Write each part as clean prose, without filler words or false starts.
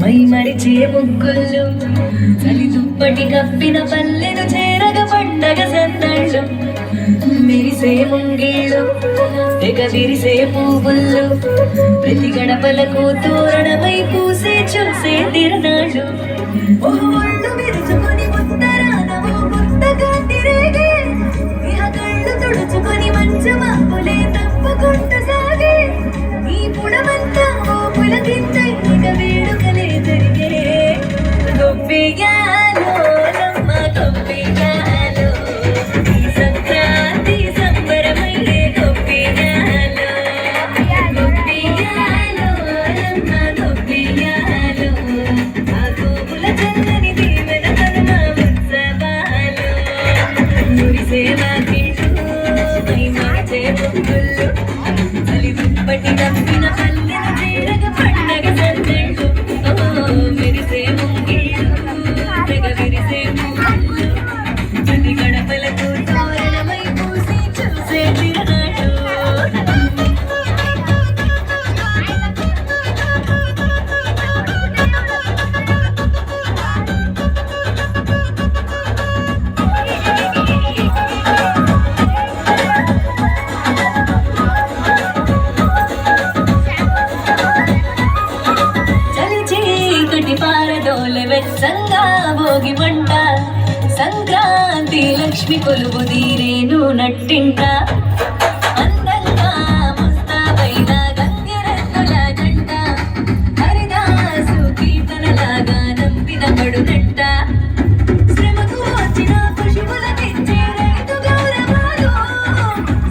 my మరిచే ముగ్గుళ్ళు చలి దుప్పటి కప్పిన పల్లెను చేరగ పండగ సందళ్ళు మెరిసే ముంగిళ్ళు తెగ విరిసే పువ్వుళ్ళు ప్రతి గడపలకు తోరణమై పూసే చూసే తిరునాళ్ళు ఒళ్ళు విరుచుకొని ముత్తరానము ముత్తగా తిరిగే ఇహ కళ్ళు తుడుచుకొని మంచు మబ్బులే తప్పుకుంటూ సాగే ఈ పుడమంతా ఓ పులకించై ఇక వేడుకలే జరిగే గొప్పియాలో నమ్మ గొప్పియాలో ఈ సంక్రాంతి సంబరమయ్యే గొప్పియాలో గొప్పియాలో నమ్మ గొప్పియాలో ఆ గోపుల చల్లని దీవెన కనుమ ఉత్సవాలు మురిసేవా కిండు మై మార్చే ముగ్గుళ్ళు చలి దుప్పటి కప్పిన పల్లెను చేరగ పండగ సందళ్ళు మెరిసే ముంగిళ్ళు తెగ విరిసే పువ్వుళ్ళు ప్రతి గడపలకు తోరణమై పూసి చూసే తిరునాళ్ళు వెచ్చంగా భోగి మంట సంక్రాంతి లక్ష్మి కొలువు తీరేను నట్టింట అందంగా ముస్తాబైన గంగిరెద్దుల జంట హరిదాసు కీర్తనలాగా నంపిన పడునంట శ్రమకు వచ్చిన ఖుషిముల తెచ్చే రైతు గౌరవాలు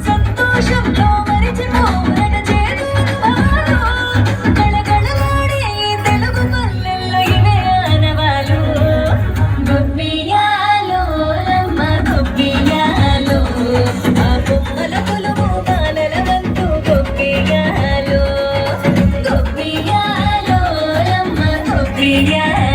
సంతోషంలో మరిచిపోరట చేదు అనుభవాలు కళకళలాడే ఈ తెలుగు పల్లెల్లో ఇవే ఆనవాలు గొప్పియాలో నమ్మ గొప్పియాలో ఆ బొమ్మల కొలువు బాలల వంతు గొప్పియాలో గొప్పియాలో నమ్మ గొప్పియాలో